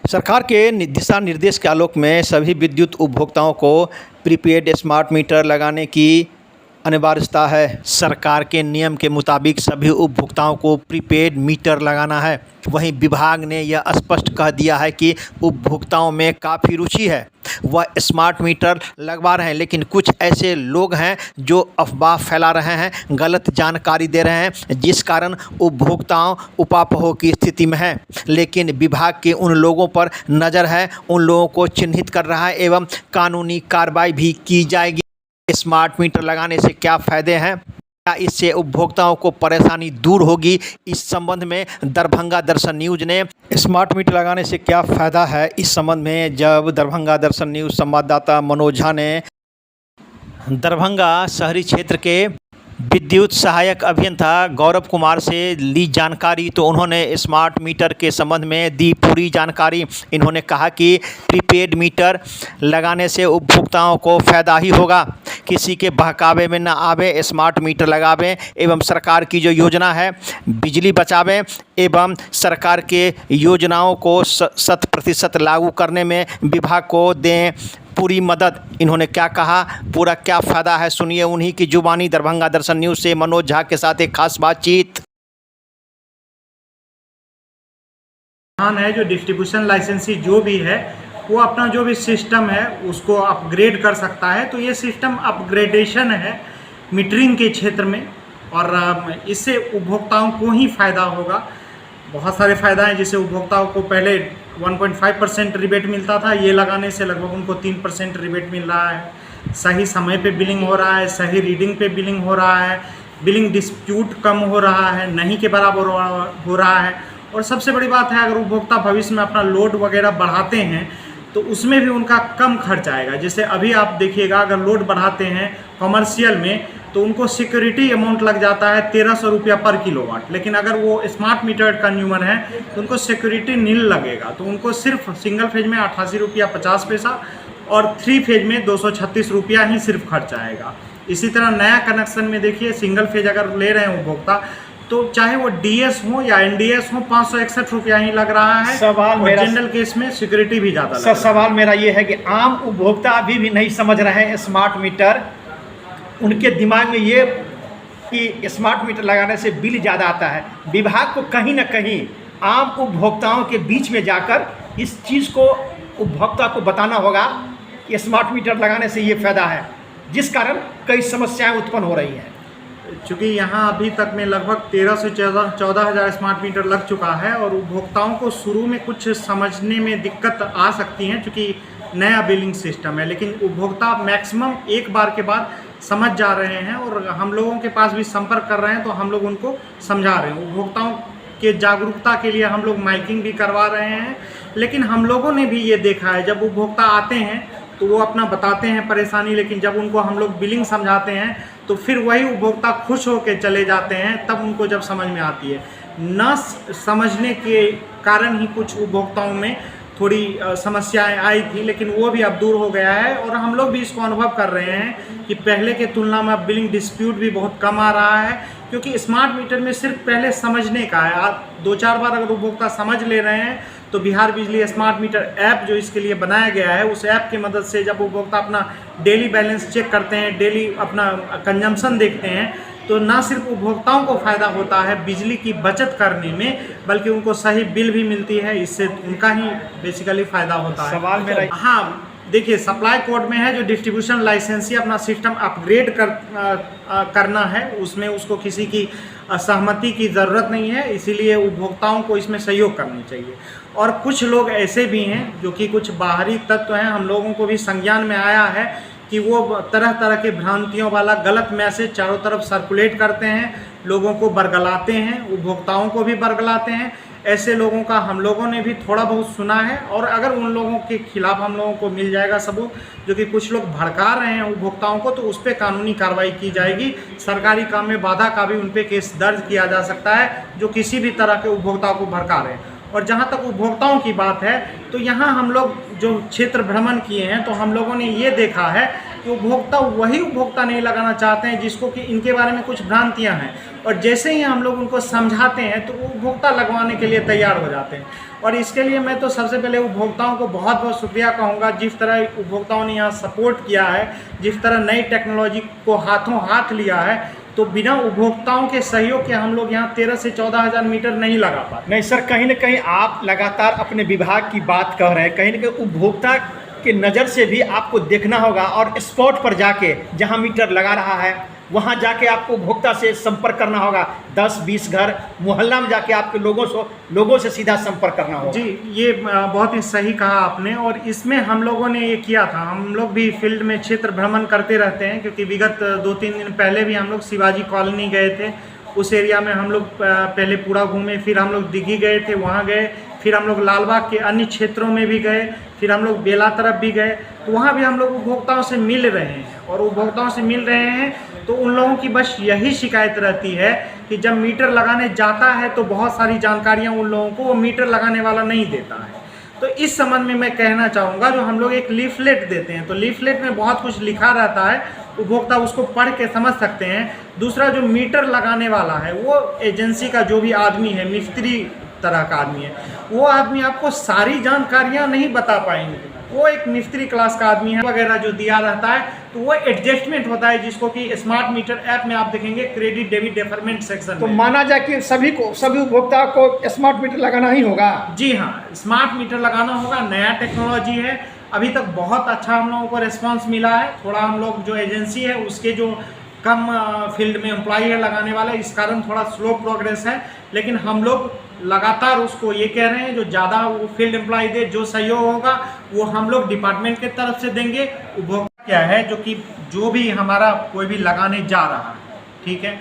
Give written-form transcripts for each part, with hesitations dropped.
सरकार के दिशा निर्देश के आलोक में सभी विद्युत उपभोक्ताओं को प्रीपेड स्मार्ट मीटर लगाने की अनिवार्यता है। सरकार के नियम के मुताबिक सभी उपभोक्ताओं को प्रीपेड मीटर लगाना है। वहीं विभाग ने यह स्पष्ट कह दिया है कि उपभोक्ताओं में काफ़ी रुचि है, वह स्मार्ट मीटर लगवा रहे हैं, लेकिन कुछ ऐसे लोग हैं जो अफवाह फैला रहे हैं, गलत जानकारी दे रहे हैं, जिस कारण उपभोक्ताओं उपापोह की स्थिति में हैं। लेकिन विभाग के उन लोगों पर नज़र है, उन लोगों को चिन्हित कर रहा है एवं कानूनी कार्रवाई भी की जाएगी। स्मार्ट मीटर लगाने से क्या फ़ायदे हैं, क्या इससे उपभोक्ताओं को परेशानी दूर होगी, इस संबंध में दरभंगा दर्शन न्यूज ने स्मार्ट मीटर लगाने से क्या फ़ायदा है, इस संबंध में जब दरभंगा दर्शन न्यूज संवाददाता मनोज झा ने दरभंगा शहरी क्षेत्र के विद्युत सहायक अभियंता गौरव कुमार से ली जानकारी, तो उन्होंने स्मार्ट मीटर के संबंध में दी पूरी जानकारी। इन्होंने कहा कि प्रीपेड मीटर लगाने से उपभोक्ताओं को फ़ायदा ही होगा, किसी के बहकावे में न आवे, स्मार्ट मीटर लगावें एवं सरकार की जो योजना है बिजली बचावें एवं सरकार के योजनाओं को 100% लागू करने में विभाग को दें पूरी मदद। इन्होंने क्या कहा, पूरा क्या फ़ायदा है, सुनिए उन्हीं की जुबानी। दरभंगा दर्शन न्यूज़ से मनोज झा के साथ एक खास बातचीत। है जो डिस्ट्रीब्यूशन लाइसेंसी जो भी है वो अपना जो भी सिस्टम है उसको अपग्रेड कर सकता है। तो ये सिस्टम अपग्रेडेशन है मीटरिंग के क्षेत्र में, और इससे उपभोक्ताओं को ही फ़ायदा होगा। बहुत सारे फ़ायदा हैं, जैसे उपभोक्ताओं को पहले 1.5% रिबेट मिलता था, ये लगाने से लगभग उनको 3% रिबेट मिल रहा है। सही समय पे बिलिंग हो रहा है, सही रीडिंग पे बिलिंग हो रहा है, बिलिंग डिस्प्यूट कम हो रहा है, नहीं के बराबर हो रहा है। और सबसे बड़ी बात है, अगर उपभोक्ता भविष्य में अपना लोड वगैरह बढ़ाते हैं तो उसमें भी उनका कम खर्च आएगा। जैसे अभी आप देखिएगा, अगर लोड बढ़ाते हैं कमर्शियल में तो उनको सिक्योरिटी अमाउंट लग जाता है 1300 रुपया पर किलोवाट, लेकिन अगर वो स्मार्ट मीटर्ड कंज्यूमर हैं तो उनको सिक्योरिटी नील लगेगा। तो उनको सिर्फ सिंगल फेज में 88 रुपया 50 पैसा और 3 फेज में 236 रुपया ही सिर्फ खर्च आएगा। इसी तरह नया कनेक्शन में देखिए, सिंगल फेज अगर ले रहे हैं उपभोक्ता तो चाहे वो डीएस हो या एनडीएस हो 561 रुपया ही लग रहा है। सवाल मेरा जनरल केस में सिक्योरिटी भी ज़्यादा सर, सवाल मेरा ये है कि आम उपभोक्ता अभी भी नहीं समझ रहे हैं स्मार्ट मीटर। उनके दिमाग में ये कि स्मार्ट मीटर लगाने से बिल ज़्यादा आता है। विभाग को कहीं ना कहीं आम उपभोक्ताओं के बीच में जाकर इस चीज़ को उपभोक्ता को बताना होगा कि स्मार्ट मीटर लगाने से ये फ़ायदा है, जिस कारण कई समस्याएं उत्पन्न हो रही हैं। चूँकि यहाँ अभी तक में लगभग 13 से 14 हज़ार स्मार्ट मीटर लग चुका है, और उपभोक्ताओं को शुरू में कुछ समझने में दिक्कत आ सकती है क्योंकि नया बिलिंग सिस्टम है, लेकिन उपभोक्ता मैक्सिमम एक बार के बाद समझ जा रहे हैं। और हम लोगों के पास भी संपर्क कर रहे हैं तो हम लोग उनको समझा रहे हैं। उपभोक्ताओं के जागरूकता के लिए हम लोग माइकिंग भी करवा रहे हैं। लेकिन हम लोगों ने भी ये देखा है, जब उपभोक्ता आते हैं तो वो अपना बताते हैं परेशानी, लेकिन जब उनको हम लोग बिलिंग समझाते हैं तो फिर वही उपभोक्ता खुश होकर चले जाते हैं, तब उनको जब समझ में आती है। न समझने के कारण ही कुछ उपभोक्ताओं में थोड़ी समस्याएं आई थी, लेकिन वो भी अब दूर हो गया है। और हम लोग भी इसको अनुभव कर रहे हैं कि पहले के तुलना में अब बिलिंग डिस्प्यूट भी बहुत कम आ रहा है, क्योंकि स्मार्ट मीटर में सिर्फ पहले समझने का है। आप 2-4 बार अगर उपभोक्ता समझ ले रहे हैं तो बिहार बिजली स्मार्ट मीटर ऐप जो इसके लिए बनाया गया है, उस ऐप की मदद से जब उपभोक्ता अपना डेली बैलेंस चेक करते हैं, डेली अपना कंजम्पशन देखते हैं, तो ना सिर्फ उपभोक्ताओं को फ़ायदा होता है बिजली की बचत करने में, बल्कि उनको सही बिल भी मिलती है। इससे उनका ही बेसिकली फ़ायदा होता है। सवाल मेरा हाँ, देखिए सप्लाई कोड में है जो डिस्ट्रीब्यूशन लाइसेंसी अपना सिस्टम अपग्रेड करना है, उसमें उसको किसी की सहमति की ज़रूरत नहीं है, इसीलिए उपभोक्ताओं को इसमें सहयोग करनी चाहिए। और कुछ लोग ऐसे भी हैं जो कि कुछ बाहरी तत्व हैं, हम लोगों को भी संज्ञान में आया है कि वो तरह तरह के भ्रांतियों वाला गलत मैसेज चारों तरफ सर्कुलेट करते हैं, लोगों को बरगलाते हैं, उपभोक्ताओं को भी बरगलाते हैं। ऐसे लोगों का हम लोगों ने भी थोड़ा बहुत सुना है, और अगर उन लोगों के खिलाफ हम लोगों को मिल जाएगा सबूत जो कि कुछ लोग भड़का रहे हैं उपभोक्ताओं को, तो उस पर कानूनी कार्रवाई की जाएगी। सरकारी काम में बाधा का भी उन पर केस दर्ज किया जा सकता है जो किसी भी तरह के उपभोक्ताओं को भड़का रहे हैं। और जहाँ तक उपभोक्ताओं की बात है, तो यहाँ हम लोग जो क्षेत्र भ्रमण किए हैं तो हम लोगों ने ये देखा है कि उपभोक्ता वही उपभोक्ता नहीं लगाना चाहते हैं जिसको कि इनके बारे में कुछ भ्रांतियां हैं, और जैसे ही हम लोग उनको समझाते हैं तो वो उपभोक्ता लगवाने के लिए तैयार हो जाते हैं। और इसके लिए मैं तो सबसे पहले उपभोक्ताओं को बहुत बहुत शुक्रिया कहूँगा, जिस तरह उपभोक्ताओं ने यहाँ सपोर्ट किया है, जिस तरह नई टेक्नोलॉजी को हाथों हाथ लिया है, तो बिना उपभोक्ताओं के सहयोग के हम लोग यहाँ 13 से 14 हज़ार मीटर नहीं लगा पाते। नहीं सर, कहीं ना कहीं आप लगातार अपने विभाग की बात कह रहे हैं, कहीं ना कहीं उपभोक्ता के नज़र से भी आपको देखना होगा और स्पॉट पर जाके जहां मीटर लगा रहा है वहां जाके आपको उपभोक्ता से संपर्क करना होगा। 10-20 घर मोहल्ला में जाके आपके लोगों से सीधा संपर्क करना होगा। जी, ये बहुत ही सही कहा आपने, और इसमें हम लोगों ने ये किया था। हम लोग भी फील्ड में क्षेत्र भ्रमण करते रहते हैं, क्योंकि विगत 2-3 दिन पहले भी हम लोग शिवाजी कॉलोनी गए थे। उस एरिया में हम लोग पहले पूरा घूमे, फिर हम लोग दिघी गए थे, वहाँ गए, फिर हम लोग लालबाग के अन्य क्षेत्रों में भी गए, फिर हम लोग बेला तरफ भी गए। तो वहाँ भी हम लोग उपभोक्ताओं से मिल रहे हैं, और उपभोक्ताओं से मिल रहे हैं तो उन लोगों की बस यही शिकायत रहती है कि जब मीटर लगाने जाता है तो बहुत सारी जानकारियाँ उन लोगों को वो मीटर लगाने वाला नहीं देता है। तो इस संबंध में मैं कहना चाहूँगा, जो हम लोग एक लीफलेट देते हैं, तो लीफलेट में बहुत कुछ लिखा रहता है, उपभोक्ता उसको पढ़ के समझ सकते हैं। दूसरा, जो मीटर लगाने वाला है वो एजेंसी का जो भी आदमी है, मिस्त्री तरह का आदमी है, वो आदमी आपको सारी जानकारियाँ नहीं बता पाएंगे। वो एक मिस्त्री क्लास का आदमी है वगैरह जो दिया रहता है, तो वो एडजस्टमेंट होता है, जिसको कि स्मार्ट मीटर ऐप में आप देखेंगे क्रेडिट डेबिट डेफरमेंट सेक्शन तो में। माना जाए कि सभी उपभोक्ता को स्मार्ट मीटर लगाना ही होगा। जी हाँ, स्मार्ट मीटर लगाना होगा। नया टेक्नोलॉजी है, अभी तक बहुत अच्छा हम लोगों को रिस्पांस मिला है। थोड़ा हम लोग जो एजेंसी है उसके जो कम फील्ड में एम्प्लॉई है लगाने वाला, इस कारण थोड़ा स्लो प्रोग्रेस है, लेकिन हम लोग लगातार उसको ये कह रहे हैं जो ज़्यादा वो फील्ड एम्प्लॉय दे, जो सहयोग होगा वो हम लोग डिपार्टमेंट के तरफ से देंगे। उपभोक्ता क्या है, जो कि जो भी हमारा कोई भी लगाने जा रहा है, ठीक है,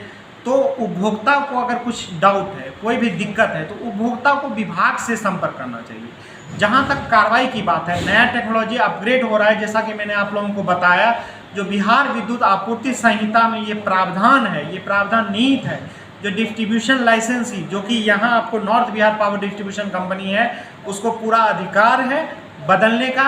तो उपभोक्ता को अगर कुछ डाउट है, कोई भी दिक्कत है, तो उपभोक्ता को विभाग से संपर्क करना चाहिए। जहाँ तक कार्रवाई की बात है, नया टेक्नोलॉजी अपग्रेड हो रहा है, जैसा कि मैंने आप लोगों को बताया। जो बिहार विद्युत आपूर्ति संहिता में ये प्रावधान है, ये प्रावधान नीति है, जो डिस्ट्रीब्यूशन लाइसेंसी, जो कि यहाँ आपको north Bihar power distribution company है, उसको पूरा अधिकार है बदलने का,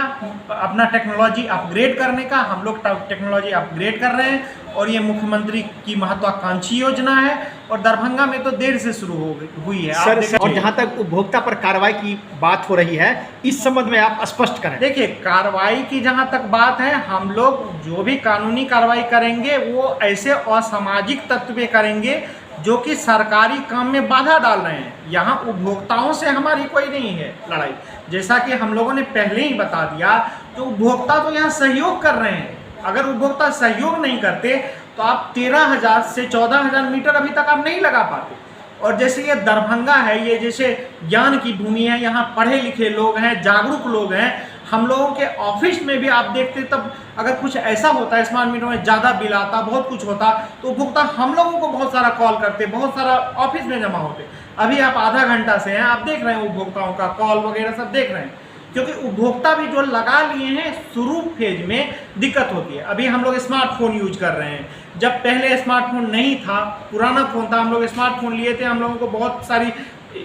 अपना टेक्नोलॉजी अपग्रेड करने का। हम लोग टेक्नोलॉजी अपग्रेड कर रहे हैं, और ये मुख्यमंत्री की महत्वाकांक्षी योजना है, और दरभंगा में तो देर से शुरू हुई है सर। और जहाँ तक उपभोक्ता पर कार्रवाई की बात हो रही है, इस संबंध में आप स्पष्ट करें। देखिए, कार्रवाई की जहाँ तक बात है, हम लोग जो भी कानूनी कार्रवाई करेंगे वो ऐसे असामाजिक तत्व पे करेंगे जो कि सरकारी काम में बाधा डाल रहे हैं। यहाँ उपभोक्ताओं से हमारी कोई नहीं है लड़ाई, जैसा कि हम लोगों ने पहले ही बता दिया। तो उपभोक्ता तो यहाँ सहयोग कर रहे हैं। अगर उपभोक्ता सहयोग नहीं करते तो आप 13,000 से 14,000 मीटर अभी तक आप नहीं लगा पाते। और जैसे ये दरभंगा है, ये जैसे ज्ञान की भूमि है, यहाँ पढ़े लिखे लोग हैं, जागरूक लोग हैं। हम लोगों के ऑफिस में भी आप देखते, तब अगर कुछ ऐसा होता है स्मार्ट मीटर में ज़्यादा बिल आता, बहुत कुछ होता, तो उपभोक्ता हम लोगों को बहुत सारा कॉल करते, बहुत सारा ऑफिस में जमा होते। अभी आप आधा घंटा से हैं, आप देख रहे हैं उपभोक्ताओं का कॉल वगैरह सब देख रहे हैं, क्योंकि उपभोक्ता भी जो लगा लिए हैं शुरू फेज में दिक्कत होती है। अभी हम लोग स्मार्टफोन यूज कर रहे हैं, जब पहले स्मार्टफोन नहीं था, पुराना फ़ोन था, हम लोग स्मार्टफोन लिए थे, हम लोगों को बहुत सारी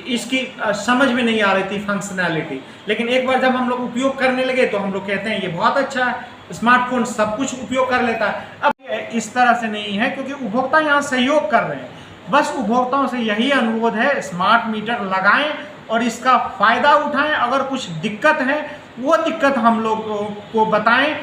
इसकी समझ में नहीं आ रही थी फंक्शनैलिटी। लेकिन एक बार जब हम लोग उपयोग करने लगे तो हम लोग कहते हैं ये बहुत अच्छा है, स्मार्टफोन सब कुछ उपयोग कर लेता है। अब इस तरह से नहीं है, क्योंकि उपभोक्ता यहाँ सहयोग कर रहे हैं। बस उपभोक्ताओं से यही अनुरोध है, स्मार्ट मीटर लगाएं और इसका फ़ायदा उठाएं। अगर कुछ दिक्कत है वो दिक्कत हम लोग को बताएं।